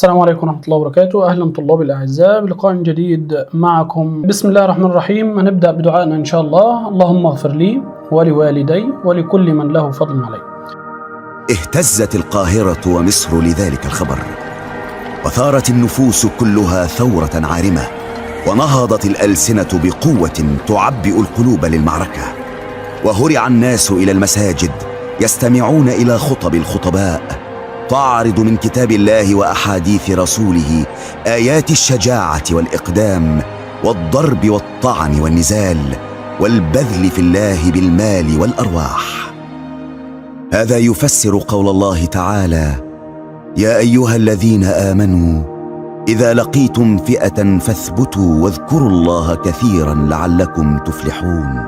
السلام عليكم ورحمة الله وبركاته. أهلا طلابي الأعزاء بلقاء جديد معكم. بسم الله الرحمن الرحيم. هنبدأ بدعائنا إن شاء الله. اللهم اغفر لي ولوالدي ولكل من له فضل علي. اهتزت القاهرة ومصر لذلك الخبر، وثارت النفوس كلها ثورة عارمة، ونهضت الألسنة بقوة تعبئ القلوب للمعركة، وهرع الناس إلى المساجد يستمعون إلى خطب الخطباء تعرض من كتاب الله وأحاديث رسوله آيات الشجاعة والإقدام والضرب والطعن والنزال والبذل في الله بالمال والأرواح. هذا يفسر قول الله تعالى: يا أيها الذين آمنوا إذا لقيتم فئة فاثبتوا واذكروا الله كثيرا لعلكم تفلحون،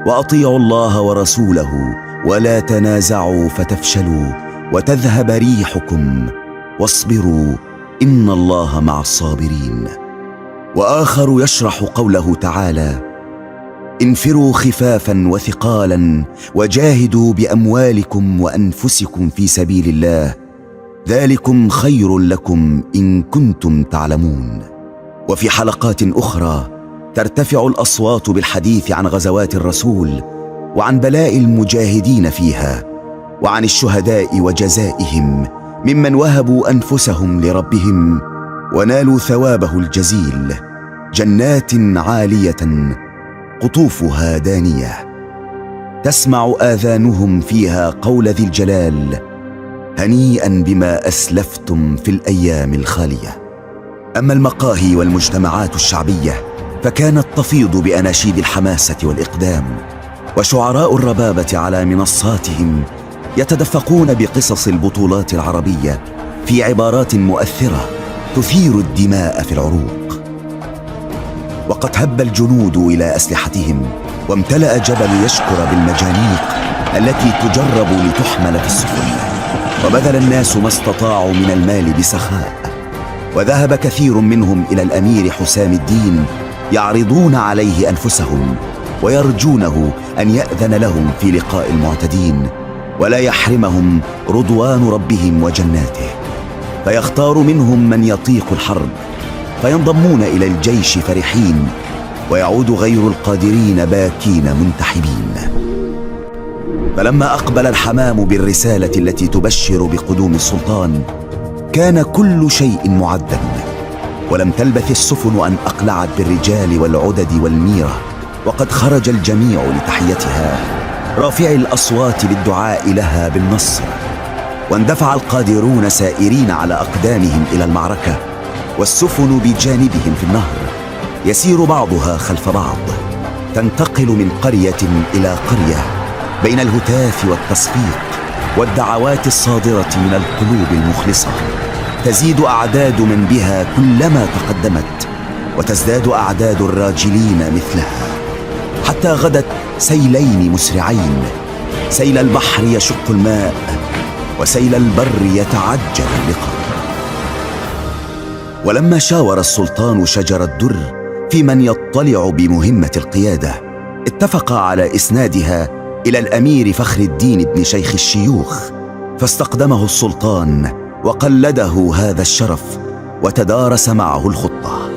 وأطيعوا الله ورسوله ولا تنازعوا فتفشلوا وتذهب ريحكم واصبروا إن الله مع الصابرين. وآخر يشرح قوله تعالى: انفروا خفافا وثقالا وجاهدوا بأموالكم وأنفسكم في سبيل الله ذلكم خير لكم إن كنتم تعلمون. وفي حلقات أخرى ترتفع الأصوات بالحديث عن غزوات الرسول وعن بلاء المجاهدين فيها وعن الشهداء وجزائهم ممن وهبوا أنفسهم لربهم ونالوا ثوابه الجزيل، جنات عالية قطوفها دانية تسمع آذانهم فيها قول ذي الجلال: هنيئا بما أسلفتم في الأيام الخالية. أما المقاهي والمجتمعات الشعبية فكانت تفيض بأناشيد الحماسة والإقدام، وشعراء الربابة على منصاتهم يتدفقون بقصص البطولات العربية في عبارات مؤثرة تثير الدماء في العروق. وقد هب الجنود إلى أسلحتهم وامتلأ جبل يشكر بالمجانيق التي تجرب لتحمل في السفن، وبذل الناس ما استطاعوا من المال بسخاء، وذهب كثير منهم إلى الأمير حسام الدين يعرضون عليه أنفسهم ويرجونه أن يأذن لهم في لقاء المعتدين ولا يحرمهم رضوان ربهم وجناته، فيختار منهم من يطيق الحرب فينضمون إلى الجيش فرحين، ويعود غير القادرين باكين منتحبين. فلما أقبل الحمام بالرسالة التي تبشر بقدوم السلطان كان كل شيء معدا، ولم تلبث السفن أن أقلعت بالرجال والعدد والميرة، وقد خرج الجميع لتحيتها رافعي الأصوات بالدعاء لها بالنصر. واندفع القادرون سائرين على أقدامهم إلى المعركة، والسفن بجانبهم في النهر يسير بعضها خلف بعض، تنتقل من قرية إلى قرية بين الهتاف والتصفيق والدعوات الصادرة من القلوب المخلصة. تزيد أعداد من بها كلما تقدمت، وتزداد أعداد الراجلين مثلها، حتى غدت سيلين مسرعين، سيل البحر يشق الماء وسيل البر يتعجل اللقاء. ولما شاور السلطان شجر الدر في من يطلع بمهمة القيادة اتفق على إسنادها إلى الأمير فخر الدين بن شيخ الشيوخ، فاستقدمه السلطان وقلده هذا الشرف وتدارس معه الخطة.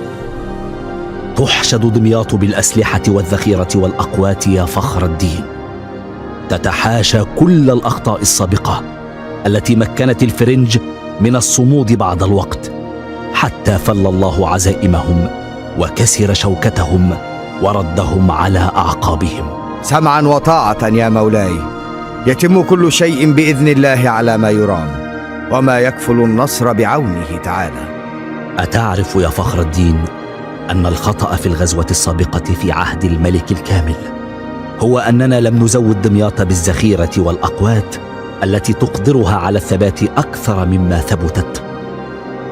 تحشد دمياط بالأسلحة والذخيرة والأقوات يا فخر الدين، تتحاشى كل الأخطاء السابقة التي مكنت الفرنج من الصمود بعد الوقت، حتى فل الله عزائمهم وكسر شوكتهم وردهم على أعقابهم. سمعا وطاعة يا مولاي، يتم كل شيء بإذن الله على ما يرام، وما يكفل النصر بعونه تعالى. أتعرف يا فخر الدين أن الخطأ في الغزوة السابقة في عهد الملك الكامل هو أننا لم نزود دمياط بالذخيرة والأقوات التي تقدرها على الثبات أكثر مما ثبتت؟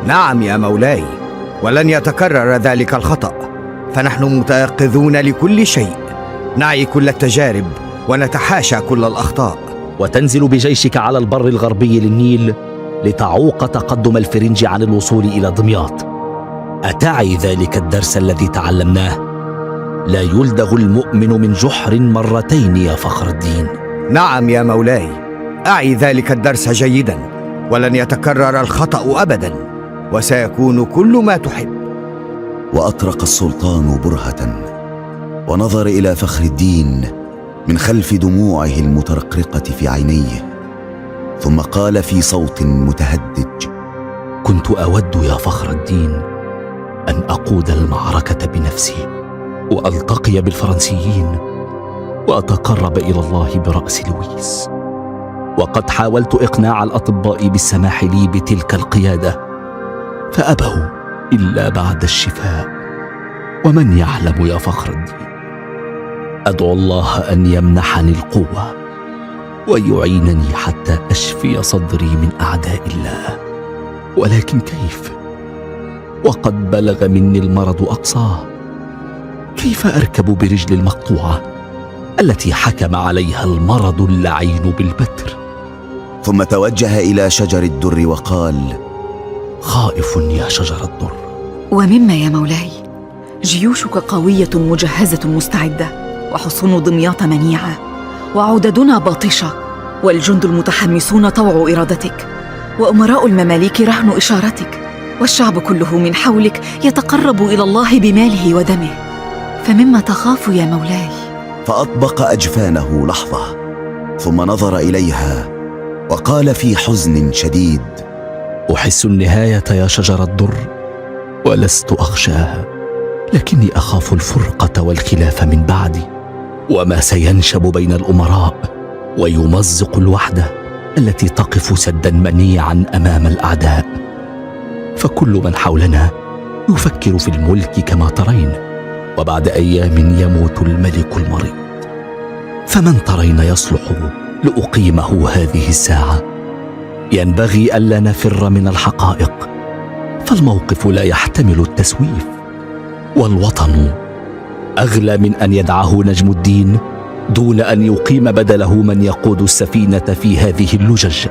نعم يا مولاي، ولن يتكرر ذلك الخطأ، فنحن متيقظون لكل شيء، نعي كل التجارب ونتحاشى كل الأخطاء. وتنزل بجيشك على البر الغربي للنيل لتعوق تقدم الفرنج عن الوصول إلى دمياط. أتعي ذلك الدرس الذي تعلمناه؟ لا يلدغ المؤمن من جحر مرتين يا فخر الدين. نعم يا مولاي، أعي ذلك الدرس جيدا، ولن يتكرر الخطأ أبدا. وسيكون كل ما تحب. وأطرق السلطان برهة ونظر إلى فخر الدين من خلف دموعه المترقرقة في عينيه، ثم قال في صوت متهدج: كنت أود يا فخر الدين أن أقود المعركة بنفسي، وألتقي بالفرنسيين، وأتقرب إلى الله برأس لويس. وقد حاولت إقناع الأطباء بالسماح لي بتلك القيادة، فأبوا إلا بعد الشفاء. ومن يعلم يا فخر الدين، أدعو الله أن يمنحني القوة ويعينني حتى أشفي صدري من أعداء الله. ولكن كيف؟ وقد بلغ مني المرض أقصاه. كيف أركب برجل المقطوعة التي حكم عليها المرض اللعين بالبتر؟ ثم توجه إلى شجر الدر وقال: خائف يا شجر الدر. ومما يا مولاي، جيوشك قوية مجهزة مستعدة، وحصون دمياط منيعة، وعددنا باطشة، والجند المتحمسون طوع إرادتك، وأمراء المماليك رهن إشارتك، والشعب كله من حولك يتقرب إلى الله بماله ودمه، فمما تخاف يا مولاي؟ فأطبق أجفانه لحظة ثم نظر إليها وقال في حزن شديد: أحس النهاية يا شجر الدر ولست أخشاها، لكني أخاف الفرقة والخلاف من بعدي، وما سينشب بين الأمراء ويمزق الوحدة التي تقف سدا منيعا أمام الأعداء. فكل من حولنا يفكر في الملك كما ترين، وبعد أيام يموت الملك المريض، فمن ترين يصلح لأقيمه هذه الساعة؟ ينبغي ألا نفر من الحقائق، فالموقف لا يحتمل التسويف، والوطن أغلى من أن يدعه نجم الدين دون أن يقيم بدله من يقود السفينة في هذه اللجج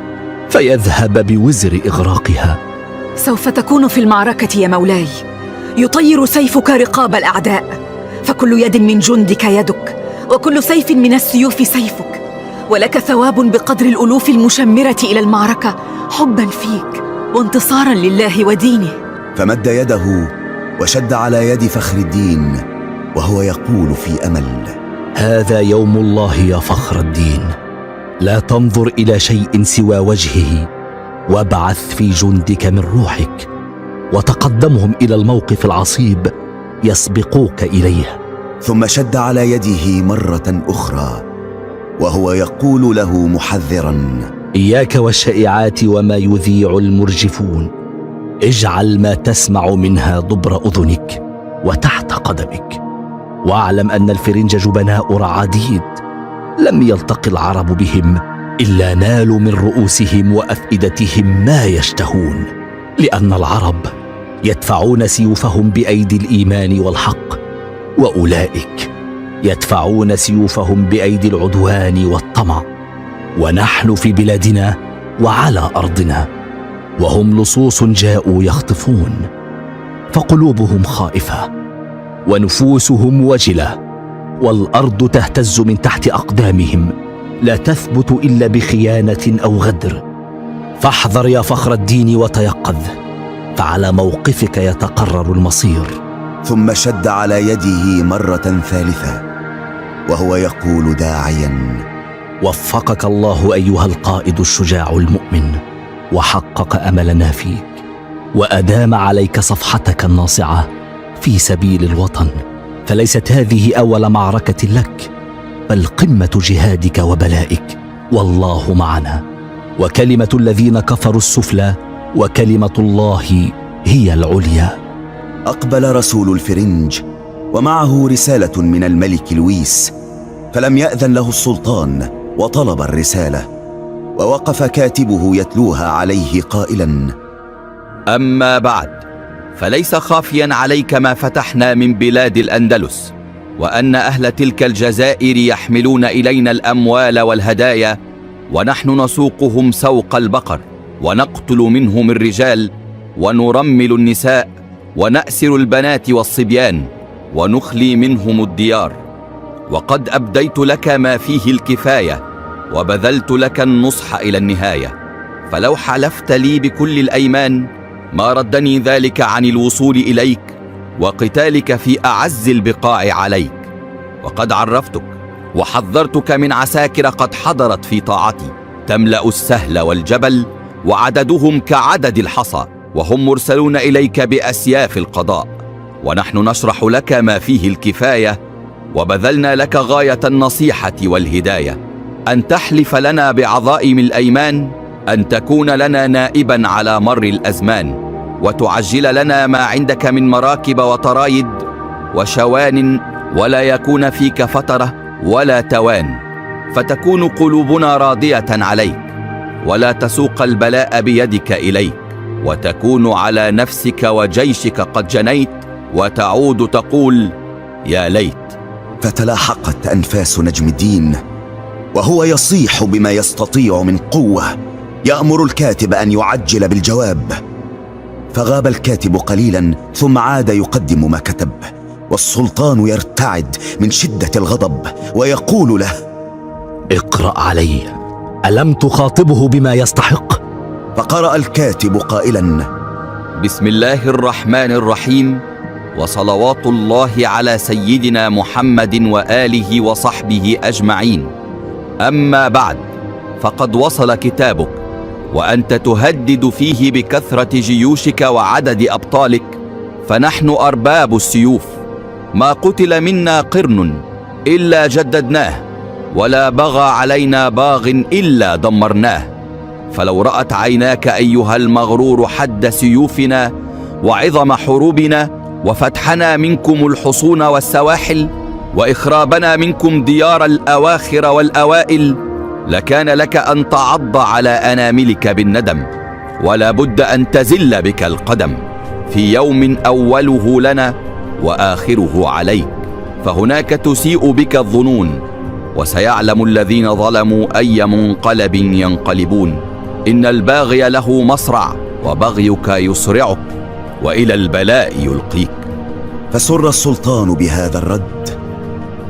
فيذهب بوزر إغراقها. سوف تكون في المعركة يا مولاي، يطير سيفك رقاب الأعداء، فكل يد من جندك يدك، وكل سيف من السيوف سيفك، ولك ثواب بقدر الألوف المشمرة إلى المعركة حبا فيك وانتصارا لله ودينه. فمد يده وشد على يد فخر الدين وهو يقول في أمل: هذا يوم الله يا فخر الدين، لا تنظر إلى شيء سوى وجهه، وابعث في جندك من روحك وتقدمهم إلى الموقف العصيب يسبقوك إليه. ثم شد على يده مرة أخرى وهو يقول له محذرا: إياك والشائعات وما يذيع المرجفون، اجعل ما تسمع منها دبر أذنك وتحت قدمك، واعلم أن الفرنج جبناء رعاديد، لم يلتقي العرب بهم إلا نالوا من رؤوسهم وأفئدتهم ما يشتهون، لأن العرب يدفعون سيوفهم بأيدي الإيمان والحق، وأولئك يدفعون سيوفهم بأيدي العدوان والطمع، ونحن في بلادنا وعلى أرضنا، وهم لصوص جاءوا يخطفون، فقلوبهم خائفة ونفوسهم وجلة، والأرض تهتز من تحت أقدامهم، لا تثبت إلا بخيانة أو غدر. فاحذر يا فخر الدين وتيقظ، فعلى موقفك يتقرر المصير. ثم شد على يده مرة ثالثة وهو يقول داعيا: وفقك الله أيها القائد الشجاع المؤمن، وحقق أملنا فيك، وأدام عليك صفحتك الناصعة في سبيل الوطن، فليست هذه أول معركة لك، بل قمة جهادك وبلائك، والله معنا، وكلمة الذين كفروا السفلى، وكلمة الله هي العليا. أقبل رسول الفرنج ومعه رسالة من الملك لويس، فلم يأذن له السلطان وطلب الرسالة، ووقف كاتبه يتلوها عليه قائلا: أما بعد، فليس خافيا عليك ما فتحنا من بلاد الأندلس، وأن أهل تلك الجزائر يحملون إلينا الأموال والهدايا، ونحن نسوقهم سوق البقر، ونقتل منهم الرجال، ونرمل النساء، ونأسر البنات والصبيان، ونخلي منهم الديار. وقد أبديت لك ما فيه الكفاية، وبذلت لك النصح إلى النهاية، فلو حلفت لي بكل الأيمان ما ردني ذلك عن الوصول إليك وقتالك في أعز البقاع عليك. وقد عرفتك وحذرتك من عساكر قد حضرت في طاعتي، تملأ السهل والجبل، وعددهم كعدد الحصى، وهم مرسلون إليك بأسياف القضاء. ونحن نشرح لك ما فيه الكفاية، وبذلنا لك غاية النصيحة والهداية، أن تحلف لنا بعظائم الأيمان، أن تكون لنا نائبا على مر الأزمان، وتعجل لنا ما عندك من مراكب وطرايد وشوان، ولا يكون فيك فترة ولا توان، فتكون قلوبنا راضية عليك، ولا تسوق البلاء بيدك إليك، وتكون على نفسك وجيشك قد جنيت، وتعود تقول يا ليت. فتلاحقت أنفاس نجم الدين وهو يصيح بما يستطيع من قوة، يأمر الكاتب أن يعجل بالجواب. فغاب الكاتب قليلا ثم عاد يقدم ما كتب، والسلطان يرتعد من شدة الغضب ويقول له: اقرأ علي، ألم تخاطبه بما يستحق؟ فقرأ الكاتب قائلا: بسم الله الرحمن الرحيم، وصلوات الله على سيدنا محمد وآله وصحبه أجمعين. أما بعد، فقد وصل كتابك، وأنت تهدد فيه بكثرة جيوشك وعدد أبطالك، فنحن أرباب السيوف، ما قتل منا قرن إلا جددناه، ولا بغى علينا باغ إلا دمرناه. فلو رأت عيناك أيها المغرور حد سيوفنا وعظم حروبنا، وفتحنا منكم الحصون والسواحل، وإخرابنا منكم ديار الأواخر والأوائل، لكان لك أن تعض على أناملك بالندم، ولا بد أن تزل بك القدم في يوم أوله لنا وآخره عليك، فهناك تسيء بك الظنون، وسيعلم الذين ظلموا أي منقلب ينقلبون. إن الباغي له مصرع، وبغيك يسرعك، وإلى البلاء يلقيك. فسر السلطان بهذا الرد،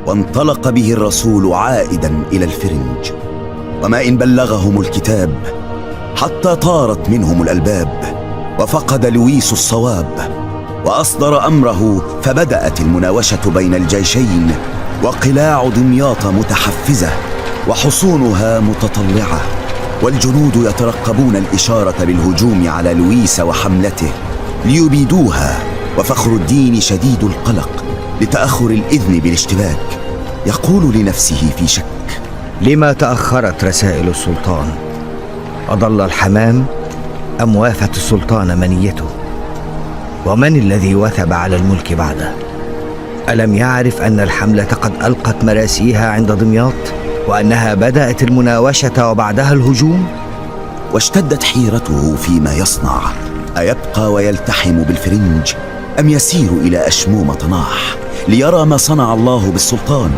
وانطلق به الرسول عائدا إلى الفرنج. وما إن بلغهم الكتاب حتى طارت منهم الألباب، وفقد لويس الصواب، وأصدر أمره، فبدأت المناوشة بين الجيشين، وقلاع دمياط متحفزة وحصونها متطلعة، والجنود يترقبون الإشارة بالهجوم على لويس وحملته ليبيدوها. وفخر الدين شديد القلق لتأخر الإذن بالاشتباك، يقول لنفسه في شك: لما تأخرت رسائل السلطان؟ أضل الحمام أم وافت السلطان منيته؟ ومن الذي وثب على الملك بعده؟ ألم يعرف أن الحملة قد ألقت مراسيها عند دمياط، وأنها بدأت المناوشة وبعدها الهجوم؟ واشتدت حيرته فيما يصنع، أيبقى ويلتحم بالفرنج أم يسير إلى أشموم طناح ليرى ما صنع الله بالسلطان،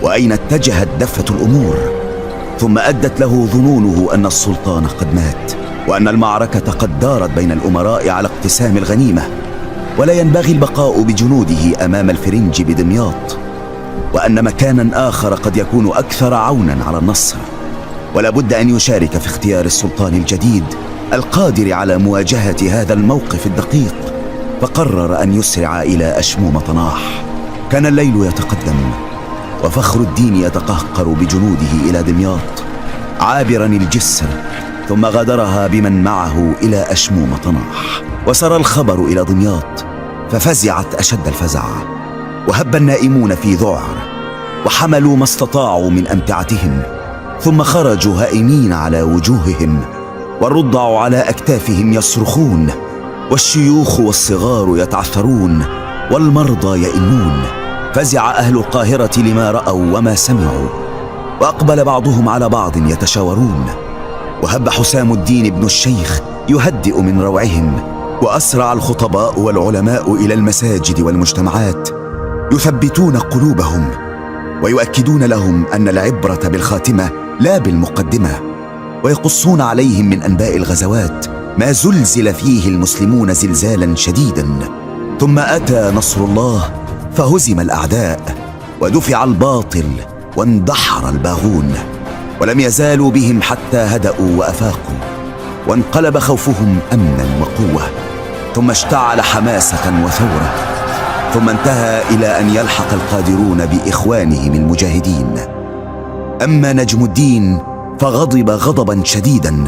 وأين اتجهت دفة الأمور. ثم أدت له ظنونه أن السلطان قد مات، وأن المعركة قد دارت بين الأمراء على اقتسام الغنيمة، ولا ينبغي البقاء بجنوده أمام الفرنج بدمياط، وأن مكانا آخر قد يكون أكثر عونا على النصر، ولا بد أن يشارك في اختيار السلطان الجديد القادر على مواجهة هذا الموقف الدقيق. فقرر أن يسرع إلى أشموم طناح. كان الليل يتقدم، وفخر الدين يتقهقر بجنوده إلى دمياط، عابرا الجسر، ثم غادرها بمن معه إلى أشموم طناح. وسرى الخبر إلى دمياط، ففزعت أشد الفزع، وهب النائمون في ذعر، وحملوا ما استطاعوا من أمتعتهم، ثم خرجوا هائمين على وجوههم، والرضع على أكتافهم يصرخون، والشيوخ والصغار يتعثرون، والمرضى يئنون. فزع أهل القاهرة لما رأوا وما سمعوا، وأقبل بعضهم على بعض يتشاورون. وهب حسام الدين بن الشيخ يهدئ من روعهم، وأسرع الخطباء والعلماء إلى المساجد والمجتمعات، يثبتون قلوبهم ويؤكدون لهم أن العبرة بالخاتمة لا بالمقدمة، ويقصون عليهم من أنباء الغزوات ما زلزل فيه المسلمون زلزالا شديدا. ثم أتى نصر الله فهزم الأعداء، ودفع الباطل، واندحر الباغون، ولم يزالوا بهم حتى هدأوا وأفاقوا، وانقلب خوفهم أمنا وقوة. ثم اشتعل حماسة وثورة، ثم انتهى إلى أن يلحق القادرون بإخوانهم المجاهدين. أما نجم الدين فغضب غضبا شديدا،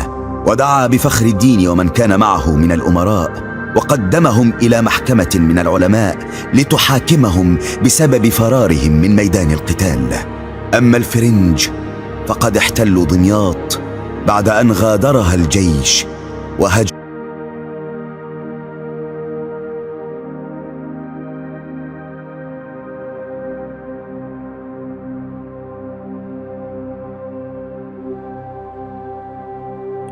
ودعا بفخر الدين ومن كان معه من الأمراء، وقدمهم إلى محكمة من العلماء لتحاكمهم بسبب فرارهم من ميدان القتال. أما الفرنج فقد احتلوا دمياط بعد أن غادرها الجيش وهجروا.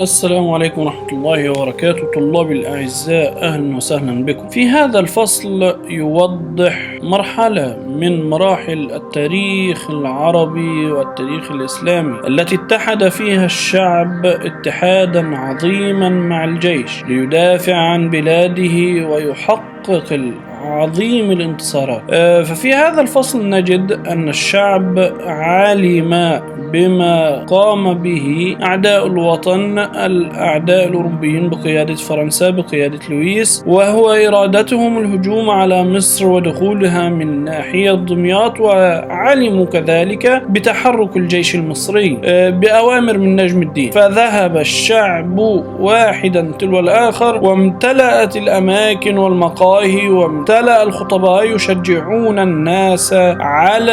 السلام عليكم ورحمة الله وبركاته. طلاب الأعزاء، أهلا وسهلا بكم. في هذا الفصل يوضح مرحلة من مراحل التاريخ العربي والتاريخ الإسلامي التي اتحد فيها الشعب اتحادا عظيما مع الجيش ليدافع عن بلاده ويحقق عظيم الانتصارات. ففي هذا الفصل نجد أن الشعب علم بما قام به أعداء الوطن، الأعداء الأوروبيين بقيادة فرنسا بقيادة لويس، وهو إرادتهم الهجوم على مصر ودخولها من ناحية دمياط، وعلموا كذلك بتحرك الجيش المصري بأوامر من نجم الدين. فذهب الشعب واحدا تلو الآخر، وامتلأت الأماكن والمقاهي وامتلأ الخطباء يشجعون الناس على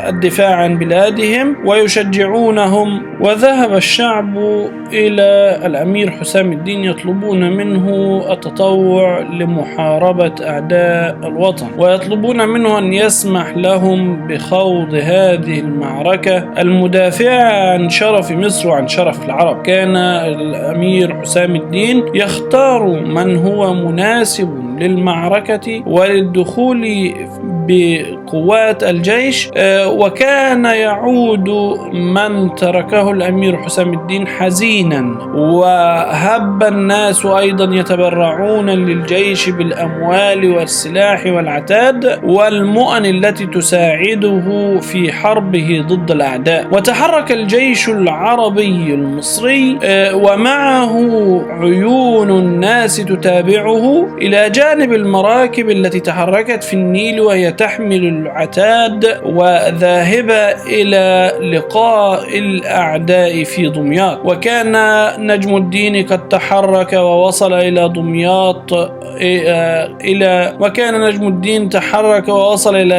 الدفاع عن بلادهم ويشجعونهم. وذهب الشعب إلى الأمير حسام الدين يطلبون منه التطوع لمحاربة أعداء الوطن، ويطلبون منه أن يسمح لهم بخوض هذه المعركة المدافعة عن شرف مصر وعن شرف العرب. كان الأمير حسام الدين يختار من هو مناسب للمعركة وللدخول بقوات الجيش، وكان يعود من تركه الأمير حسام الدين حزينا، وهب الناس أيضا يتبرعون للجيش بالأموال والسلاح والعتاد والمؤن التي تساعده في حربه ضد الأعداء. وتحرك الجيش العربي المصري ومعه عيون الناس تتابعه إلى جانب المراكب التي تحركت في النيل وهي تحمل العتاد وذاهبة إلى لقاء الأعداء في دمياط. وكان نجم الدين قد تحرك ووصل إلى دمياط إلى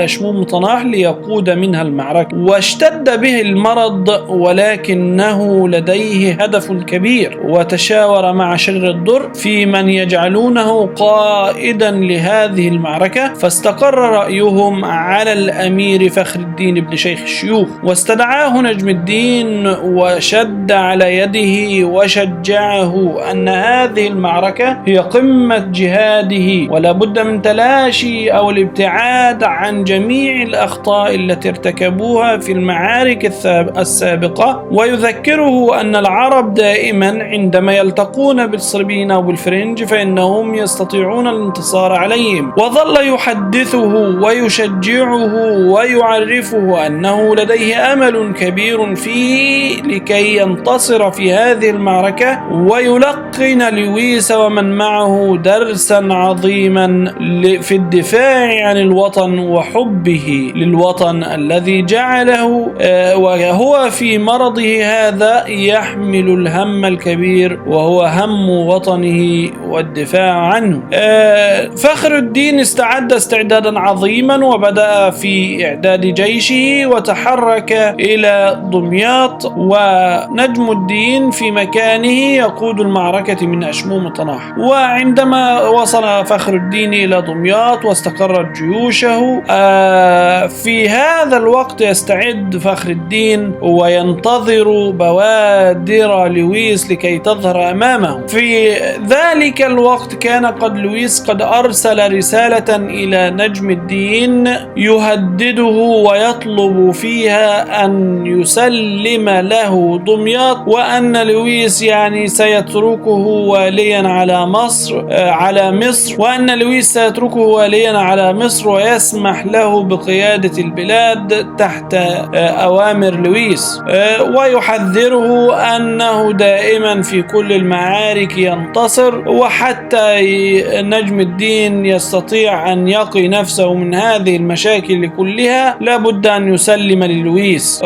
أشموم طناح ليقود منها المعركة، واشتد به المرض ولكنه لديه هدف كبير، وتشاور مع شجر الدر في من يجعلونه قائدا لهذه المعركة. فاستقر رأيهم على الأمير فخر الدين بن شيخ الشيوخ، واستدعاه نجم الدين وشد على يده وشجعه أن هذه المعركة هي قمة جهاده، ولا بد من تلاشي أو الابتعاد عن جميع الأخطاء التي ارتكبوها في المعارك السابقة، ويذكره أن العرب دائما عندما يلتقون بالصليبيين أو بالفرنج فإنهم يستطيعون الانتصار عليهم. وظل يحدثه ويشجعه ويعرفه أنه لديه أمل كبير فيه لكي ينتصر في هذه المعركة، ويلقن لويس ومن معه درسا عظيما في الدفاع عن الوطن وحبه للوطن الذي جعله وهو في مرضه هذا يحمل الهم الكبير وهو هم وطنه والدفاع عنه. فخر الدين استعد استعدادا عظيما وبدأ في إعداد جيشه وتحرك إلى دمياط، ونجم الدين في مكانه يقود المعركة من أشموم طناح. وعندما وصل فخر الدين إلى دمياط واستقرت جيوشه في هذا الوقت يستعد فخر الدين وينتظر بوادر لويس لكي تظهر أمامه. في ذلك الوقت كان قد لويس قد أرسل رسالة إلى نجم الدين الدين يهدده ويطلب فيها أن يسلم له دمياط، وأن لويس يعني سيتركه واليا على مصر، وأن لويس سيتركه واليا على مصر ويسمح له بقيادة البلاد تحت أوامر لويس، ويحذره أنه دائما في كل المعارك ينتصر، وحتى نجم الدين يستطيع أن يقي نفسه من هذه المشاكل كلها لابد أن يسلم للويس،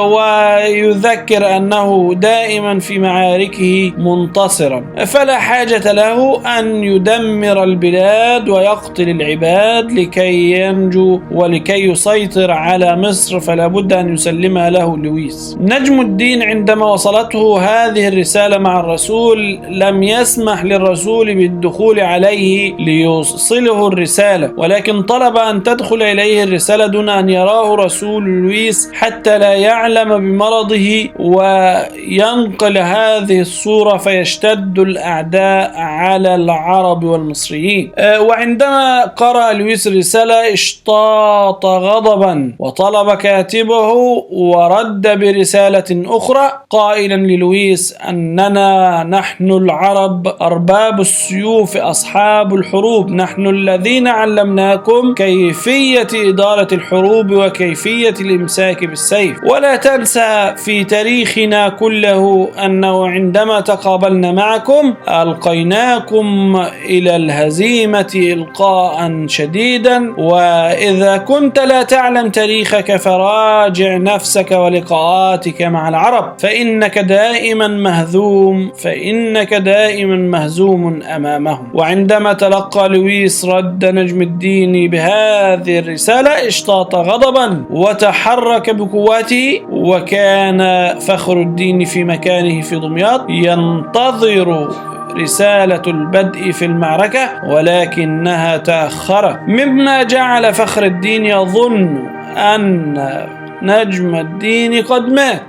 ويذكر أنه دائما في معاركه منتصرا، فلا حاجة له أن يدمر البلاد ويقتل العباد لكي ينجو ولكي يسيطر على مصر، فلا بد أن يسلمها له لويس. نجم الدين عندما وصلته هذه الرسالة مع الرسول لم يسمح للرسول بالدخول عليه ليوصله الرسالة، ولكن طلب أن تدخل إليه الرسالة دون أن يراه رسول لويس حتى لا يعلم بمرضه وينقل هذه الصورة فيشتد الأعداء على العرب والمصريين. وعندما قرأ لويس الرسالة اشتاط غضبا وطلب كاتبه ورد برسالة أخرى قائلا للويس أننا نحن العرب أرباب السيوف أصحاب الحروب، نحن الذين علمناكم كيفية إدارة الحروب وكيفية الإمساك بالسيف، ولا تنسى في تاريخنا كله أنه عندما تقابلنا معكم ألقيناكم إلى الهزيمة إلقاء شديدا، وإذا كنت لا تعلم تاريخك فراجع نفسك ولقاءاتك مع العرب فإنك دائما مهزوم أمامهم. وعندما تلقى لويس رد نجم الدين بهذه الرسالة اشتاط غضبا وتحرك بقوته، وكان فخر الدين في مكانه في دمياط ينتظر رسالة البدء في المعركة ولكنها تأخرت، مما جعل فخر الدين يظن أن نجم الدين قد مات،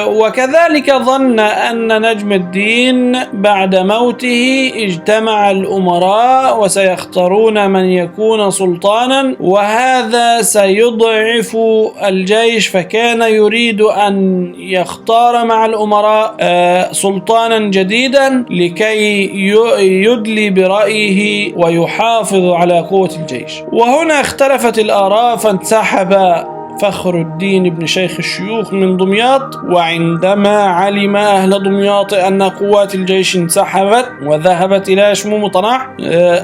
وكذلك ظن أن نجم الدين بعد موته اجتمع الأمراء وسيختارون من يكون سلطانا، وهذا سيضعف الجيش، فكان يريد أن يختار مع الأمراء سلطانا جديدا لكي يدلي برأيه ويحافظ على قوة الجيش. وهنا اختلفت الآراء، فانسحب فخر الدين بن شيخ الشيوخ من دمياط، وعندما علم أهل دمياط أن قوات الجيش انسحبت وذهبت إلى شموم طناح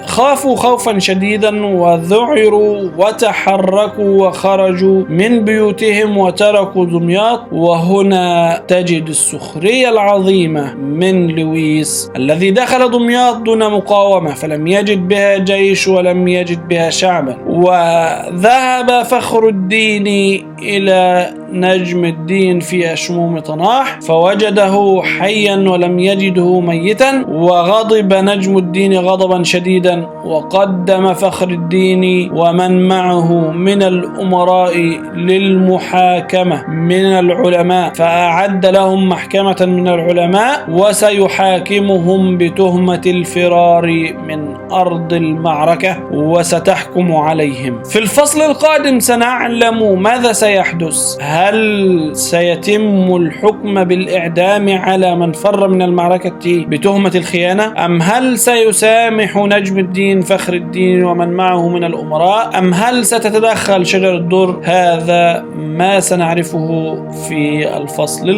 خافوا خوفا شديدا وذعروا وتحركوا وخرجوا من بيوتهم وتركوا دمياط. وهنا تجد السخرية العظيمة من لويس الذي دخل دمياط دون مقاومة فلم يجد بها جيش ولم يجد بها شعبا، وذهب فخر الدين إلى نجم الدين في أشموم طناح فوجده حيا ولم يجده ميتا، وغضب نجم الدين غضبا شديدا وقدم فخر الدين ومن معه من الأمراء للمحاكمة من العلماء، فأعد لهم محكمة من العلماء وسيحاكمهم بتهمة الفرار من أرض المعركة وستحكم عليهم. في الفصل القادم سنعلم ماذا سيحدث، هل سيتم الحكم بالإعدام على من فر من المعركة بتهمة الخيانة، أم هل سيسامح نجم الدين فخر الدين ومن معه من الأمراء، أم هل ستتدخل شجر الدر؟ هذا ما سنعرفه في الفصل